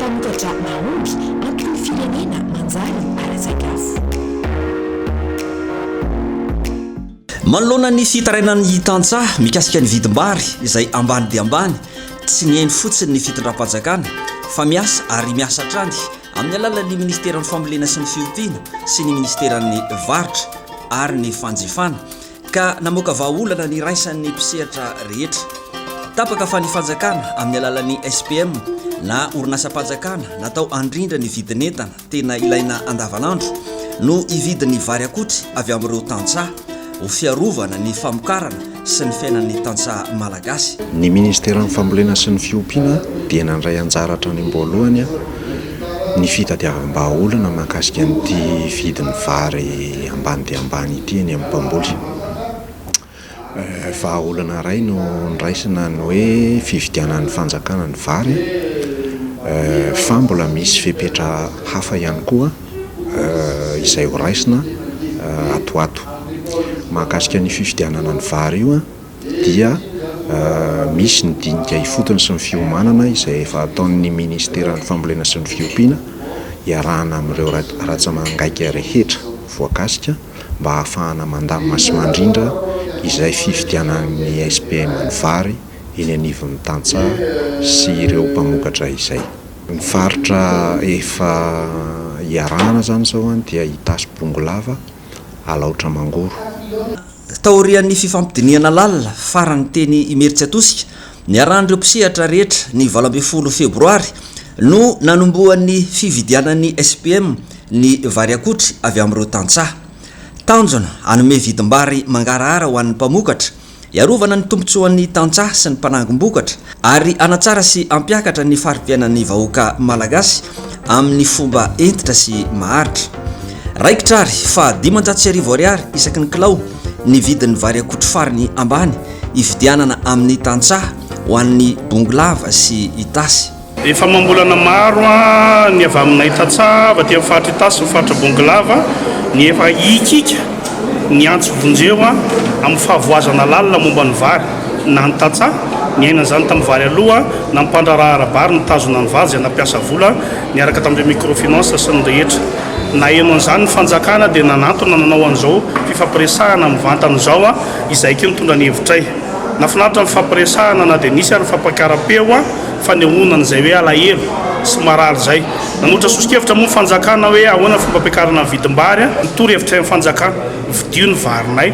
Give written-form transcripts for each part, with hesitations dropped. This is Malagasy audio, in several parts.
mpamokatra mahomby antony firenena manjary ara-sakafo. manoloana ny fitarainan'ny tantsaha mikasika ny vidim-bary izay ambany dia ambany tsy nihainy fotsiny ny fitondram-panjakana fa miasa ary miasa trany amin'ny alalan'ny ministeran'ny fambolena sy ny fiompiana sy ny ministeran'ny varitra ary ny fanjifana ka namoaka vahaolana ny raisan'ny mpisehatra rehetra. Tapaka fa ny fanjakana amin'ny alalan'ny SPM na orinasa-panjakana natao andrindra ny vidin'entana tena ilaina andavanandro no ividin'ny vary akoty avy amin'ireo tantsaha ho fiarovana ny famokarana sy ny fiainan'ny tantsaha malagasy. Ny ministeran'ny fambolena sy ny fiompiana dia nandray anjara hatrany am-boalohany ny fitadiavam-bahaolana mahakasika an'ity vidin'ny vary ambany dia ambany ity eny amin'ny mpamboly. Vahaolana iray no nraisina ny hoe fividianan'ny fanjakana ny vary fa mbola misy fepetra hafa ihany koa izay ho raisina atoato. Mahakasika ny fifidianana ny vary io dia misy ny dinika ifotony sy ny fiomanana izay efa ataon'ny ministeran'ny fambolena sy ny fiompiana iarahana amin'ireo ratsamangaika rehetra voakasika mba hahafahana mandamina sy mandrindra izay fifidianan'ny SPM ny vary eny anivon'ny tantsaha sy ireo mpamokatra izay. Ny faritra efa iarahana zany zao dia Itasy Bongolava, Alaotra Mangoro. Taorian'ny fifampidiniana lalina farany teny Imeritsy Atosika niarahan'ireo mpisehatra rehetra ny 12 febroary no nanomboan'ny fividianan'ny SPM ny vary akotry avy amin'ireo tantsaha. Tanjona anome vidim-bary mangarahara ho an'ny mpamokatra, iarovana ny tombotsoan'ny tantsaha sy ny mpanangom-bokatra ary anatsara sy ampiakatra ny fari-piainan'ny vahoaka malagasy amin'ny fomba entitra sy maharitra. Raikitra ary fa 500 ariary isaky ny kilao ny vidin'ny vary akotry fariny ambany ividianana amin'ny tantsaha ho an'ny Bongolava sy Itasy. Efa mambolana maro ny avy aminay tantsaha avy aty amin'ny faritra Itasy ny faritra Bongolava ny efa ikika ny antso vonjeo amin'ny fahavoazana lalina momba ny vary na ny tantsaha ny aina zany tamin'ny vary aloha na mpandraraharabary ny tazona ny vary zay nampiasa vola niaraka tamin'ireo microfinance sy ny rehetra. Na eno an'izany ny fanjakana dia nanantona nanao an'izao fifampiresahana amin'ny vantan'izao izay ke mitondra ny hevitray. Nafinaritra ny fampiresahana na dia nisy ary fampakaram-peo fanehonana izay hoe alahelo sy marary zay. Nanotra sosikevitra moa fanjakana hoe ahoana fomba ampiakarana ny vidim-bary nitory hevitray amin'ny fanjakana vidio ny varinay.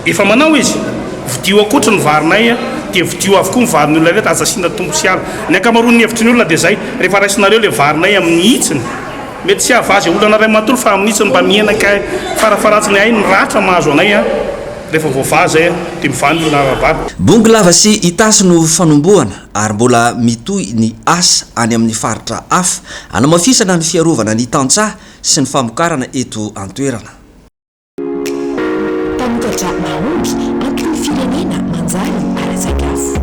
Efa manao izy vidio akoatra ny varinay dia vidio avokoa ny varin'ny olona rehetra azasiana tombo sy ala. Ny ankamaroan'ny hevitry ny olona dia zay rehefa raisinareo ilay varinay amin'ny hitsiny mety tsy havazy olana ray matory fa amin'nitsy mba mienaka farafaratsiny ay ny ratra mahazo anay rehefa voavaza dia mivany olona arabary. Bongolava sy Itasy no fanombohana ary mbola mitoy ny asa any amin'ny faritra hafa hanamafisana ny fiarovana ny tantsaha sy ny famokarana eto an-toerana. Mpamokatra mahomby antony firenena manjary ara-sakafo.